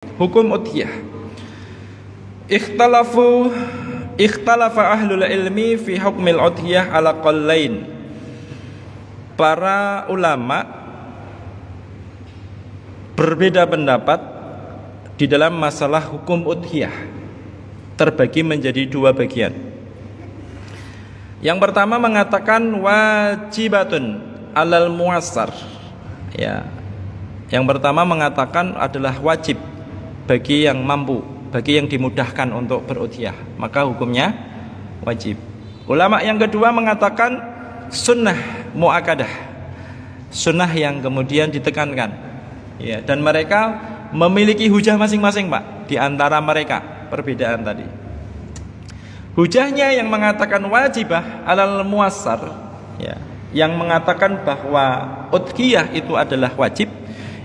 Hukum udhiyah. Ikhtalafa ahlul ilmi fi hukmil udhiyah ala qallain. Para ulama berbeda pendapat di dalam masalah hukum udhiyah, terbagi menjadi dua bagian. Yang pertama mengatakan wajibatun alal muassar. Ya. Yang pertama mengatakan adalah wajib bagi yang mampu, bagi yang dimudahkan untuk berudhiyah, maka hukumnya wajib. Ulama yang kedua mengatakan sunnah muakkadah, sunnah yang kemudian ditekankan. Ya, dan mereka memiliki hujah masing-masing, Pak, di antara mereka perbedaan tadi. Hujahnya yang mengatakan wajibah alal muassar, ya, yang mengatakan bahwa udhiyah itu adalah wajib,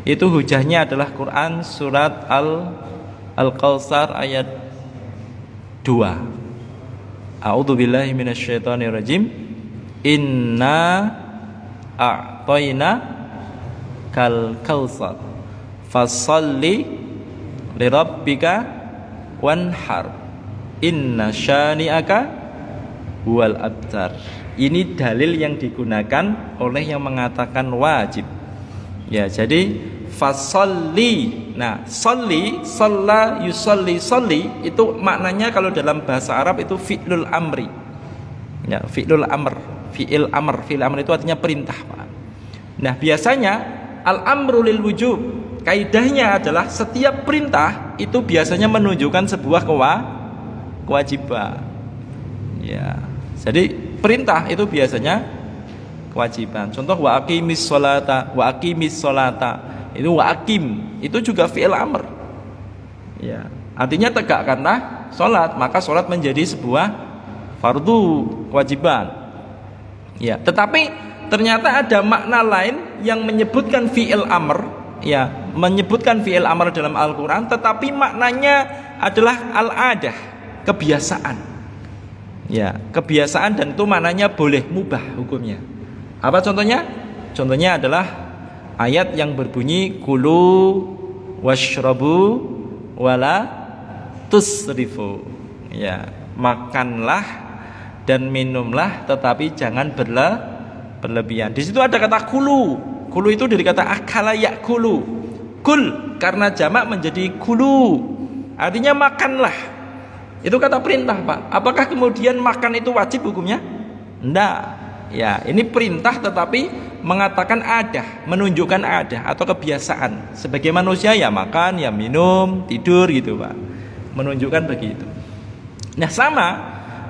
itu hujahnya adalah Quran surat Al-Kautsar ayat 2. A'udzubillahi minasyaitonirrajim. Inna a'tayna kal kautsar fasholli lirabbika wanhar inna syani'aka huwal abtar. Ini dalil yang digunakan oleh yang mengatakan wajib. Ya, jadi fasolli. Nah, solli, sholla, yusolli, solli itu maknanya kalau dalam bahasa Arab itu fi'lul amri. Ya, fi'lul amr, fi'il amr, fi'il amr itu artinya perintah, Pak. Nah, biasanya al-amru lil wujub. Kaidahnya adalah setiap perintah itu biasanya menunjukkan sebuah kewajiban. Ya. Jadi perintah itu biasanya kewajiban. Contoh wa aqimis sholata, wa aqimis sholata. Itu wa aqim, itu juga fi'il amr. Ya. Artinya tegakkanlah salat, maka salat menjadi sebuah fardu, kewajiban. Ya, tetapi ternyata ada makna lain yang menyebutkan fi'il amr, ya, menyebutkan fi'il amr dalam Al-Qur'an, tetapi maknanya adalah al-adah, kebiasaan. Ya, kebiasaan, dan itu maknanya boleh, mubah hukumnya. Apa contohnya? Contohnya adalah ayat yang berbunyi kulu washrabu wala tusrifu. Ya, makanlah dan minumlah tetapi jangan berlebihan. Di situ ada kata kulu. Kulu itu dari kata akala yakulu. Kul karena jamak menjadi kulu. Artinya makanlah. Itu kata perintah, Pak. Apakah kemudian makan itu wajib hukumnya? Enggak. Ya, ini perintah tetapi mengatakan ada, menunjukkan ada atau kebiasaan. Sebagai manusia ya makan, ya minum, tidur gitu, Pak. Menunjukkan begitu. Nah, sama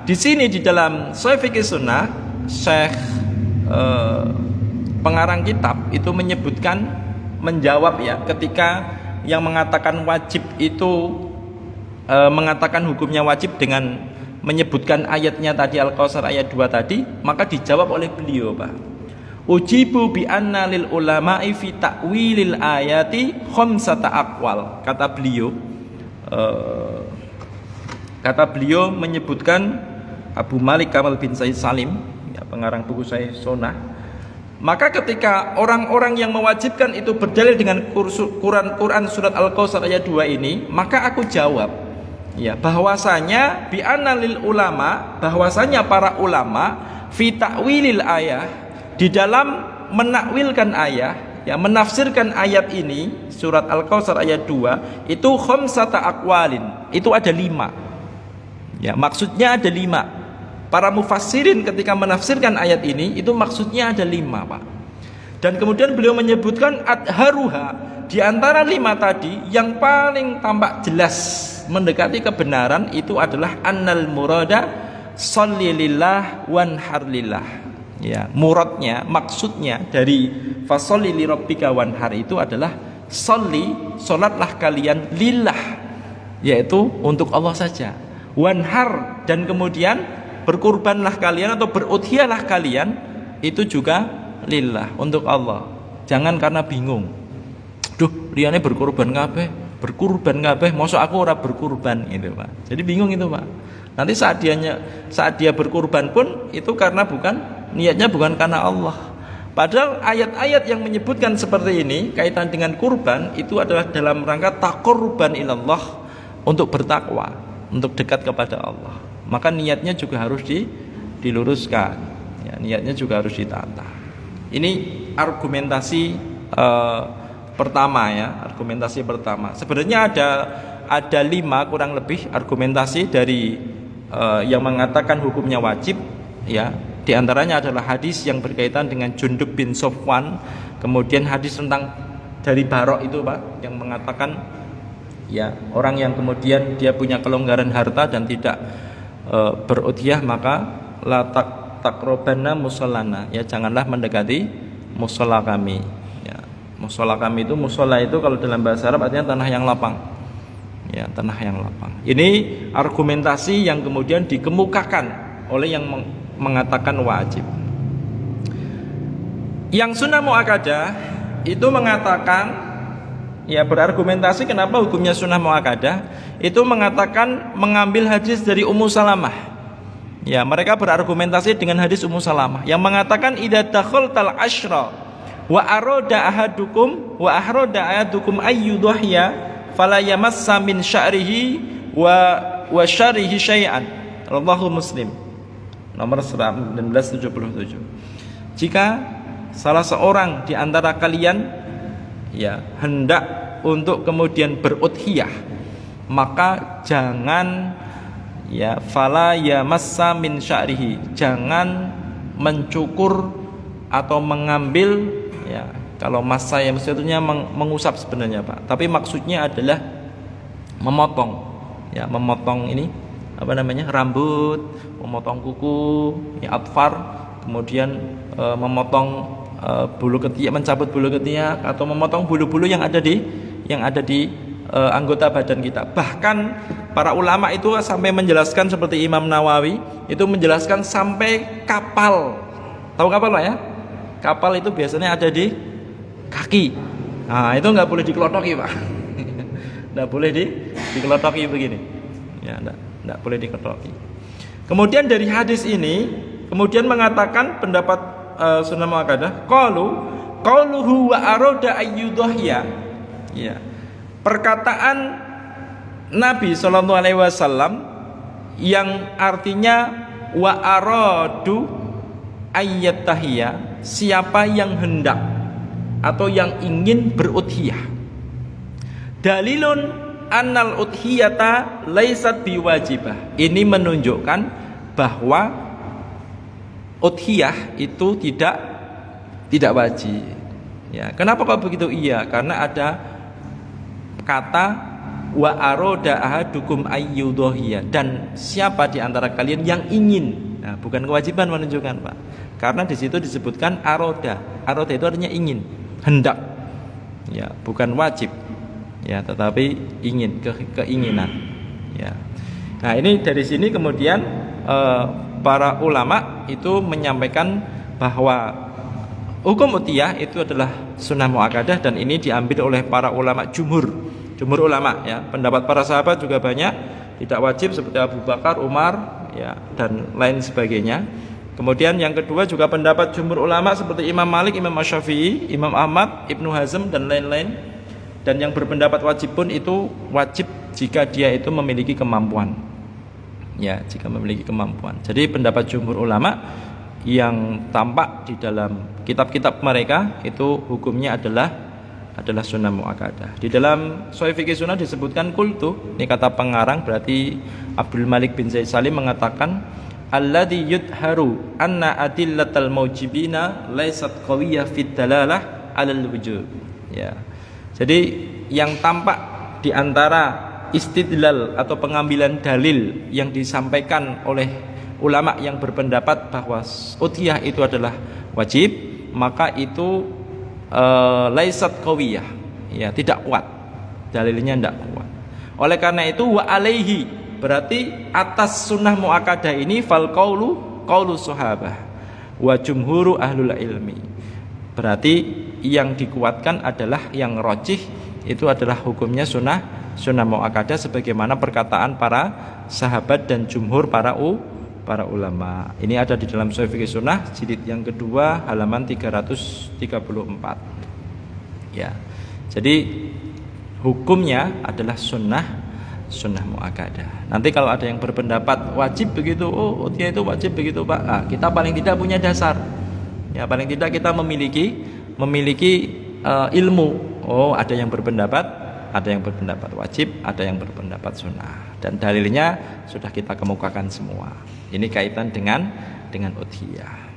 di sini di dalam Sahih Fiqh Sunnah, Syekh pengarang kitab itu menyebutkan, menjawab ya, ketika yang mengatakan wajib itu mengatakan hukumnya wajib dengan menyebutkan ayatnya tadi Al-Kautsar ayat 2 tadi, maka dijawab oleh beliau, Pak. Ujibu bi anna lil ulama'i fi ta'wilil ayati khamsata aqwal. Kata beliau menyebutkan Abu Malik Kamal bin Said Salim, ya, pengarang buku Sahih Sunnah. Maka ketika orang-orang yang mewajibkan itu berdalil dengan Quran surat Al-Kautsar ayat 2 ini, maka aku jawab, ya, bahwasanya bi analil ulama, bahwasanya para ulama fi ta'wilil ayah, di dalam menakwilkan ayat, ya, menafsirkan ayat ini surat Al-Kautsar ayat 2 itu khamsata aqwalin, itu ada 5. Ya, maksudnya ada 5. Para mufassirin ketika menafsirkan ayat ini itu maksudnya ada 5, Pak. Dan kemudian beliau menyebutkan adharuha, di antara 5 tadi yang paling tampak jelas mendekati kebenaran itu adalah annal murada sholli lillah wanhar lillah. Ya, muradnya, maksudnya dari fasholli lirabbika wanhar itu adalah sholli, salatlah kalian, lillah, yaitu untuk Allah saja. Wanhar, dan kemudian berkurbanlah kalian atau berudhiyahlah kalian, itu juga lillah, untuk Allah. Jangan karena bingung, duh liyane berkurban kabeh, mosok aku ora berkurban, gitu, Pak. Jadi bingung itu, Pak. Nanti saat dia berkurban pun itu karena niatnya bukan karena Allah. Padahal ayat-ayat yang menyebutkan seperti ini kaitan dengan kurban itu adalah dalam rangka taqarruban ilallah, untuk bertakwa, untuk dekat kepada Allah. Maka niatnya juga harus diluruskan, ya, niatnya juga harus ditata. Ini argumentasi pertama, ya, argumentasi pertama. Sebenarnya ada 5 kurang lebih argumentasi dari yang mengatakan hukumnya wajib, ya. Di antaranya adalah hadis yang berkaitan dengan Jundub bin Sofwan, kemudian hadis tentang dari Barok itu, Pak, yang mengatakan, ya, orang yang kemudian dia punya kelonggaran harta dan tidak berudhiyah, maka la taqrabanna musallana, ya, janganlah mendekati musalla kami, ya. Musalla kami itu, musalla itu kalau dalam bahasa Arab artinya tanah yang lapang, ya, tanah yang lapang. Ini argumentasi yang kemudian dikemukakan oleh yang mengatakan wajib. Yang sunnah muakkadah itu mengatakan, ya, berargumentasi kenapa hukumnya sunnah muakkadah, itu mengatakan mengambil hadis dari Ummu Salamah. Ya, mereka berargumentasi dengan hadis Ummu Salamah yang mengatakan idza dakhaltal asyra wa arada ahadukum ayyudhiya fala yamassa min sya'rihi wa syarihi syai'an. Rawahu Muslim. Nomor 1977. Jika salah seorang di antara kalian, ya, hendak untuk kemudian berudhiyah, maka jangan, ya, fala yamassa min sya'rihi, jangan mencukur atau mengambil, ya, kalau massa yang maksudnya mengusap sebenarnya, Pak, tapi maksudnya adalah memotong, ya, memotong ini apa namanya, rambut, memotong kuku, ya, atfar, kemudian memotong bulu ketiak, mencabut bulu ketiak, atau memotong bulu-bulu yang ada di anggota badan kita. Bahkan para ulama itu sampai menjelaskan, seperti Imam Nawawi itu menjelaskan sampai kapal. Tahu kapal, Pak, ya? Kapal itu biasanya ada di kaki. Nah, itu nggak boleh dikelotoki, Pak. Nggak boleh dikelotoki begini, ya, tidak boleh dikelotoki. Kemudian dari hadis ini kemudian mengatakan pendapat sunnah muakkadah, qauluhu wa arada ayyudhiya, ya, perkataan Nabi sallallahu alaihi wasallam yang artinya wa aradu ayyatahiya, siapa yang hendak atau yang ingin berudhiyah. Dalilun annal udhiyata laisat biwajibah. Ini menunjukkan bahwa udhiyah itu tidak wajib. Ya, kenapa kok begitu? Iya, karena ada kata wa aroda ahadukum ayyudhiya, dan siapa di antara kalian yang ingin. Nah, bukan kewajiban menunjukkan, Pak. Karena di situ disebutkan aroda. Aroda itu artinya ingin, hendak. Ya, bukan wajib. Ya, tetapi ingin, keinginan, ya. Nah, ini dari sini kemudian para ulama itu menyampaikan bahwa hukum udhiyah itu adalah sunnah muakkadah, dan ini diambil oleh para ulama jumhur ulama, ya. Pendapat para sahabat juga banyak tidak wajib, seperti Abu Bakar, Umar, ya, dan lain sebagainya. Kemudian yang kedua juga pendapat jumhur ulama seperti Imam Malik, Imam Syafi'i, Imam Ahmad, Ibnu Hazm, dan lain-lain. Dan yang berpendapat wajib pun itu wajib jika dia itu memiliki kemampuan, ya, jika memiliki kemampuan. Jadi pendapat jumhur ulama yang tampak di dalam kitab-kitab mereka itu hukumnya adalah sunnah muakkadah. Di dalam Sahih Fiqih Sunnah disebutkan qultu, ini kata pengarang, berarti Abdul Malik bin Zaid Salim mengatakan alladzi yudharu anna adillatal mujibina laysat qawiyyah fid dalalah 'alal wujub, ya. Jadi yang tampak di antara istidlal atau pengambilan dalil yang disampaikan oleh ulama yang berpendapat bahwa udhiyah itu adalah wajib, maka itu laisat qawiyah, ya, tidak kuat, dalilnya tidak kuat. Oleh karena itu wa alaihi, berarti atas sunnah muakkadah ini fal qaulu sahabah wa jumhuru ahlul ilmi, berarti yang dikuatkan adalah yang rajih itu adalah hukumnya sunnah muakkadah sebagaimana perkataan para sahabat dan jumhur para para ulama. Ini ada di dalam Sahih Fiqh Sunnah jilid yang kedua halaman 334. Ya. Jadi hukumnya adalah sunnah muakkadah. Nanti kalau ada yang berpendapat wajib begitu, oh dia itu wajib begitu Pak. Nah, kita paling tidak punya dasar. Ya, paling tidak kita memiliki ilmu. Oh, ada yang berpendapat wajib, ada yang berpendapat sunnah. Dan dalilnya sudah kita kemukakan semua. Ini kaitan dengan udhiyah.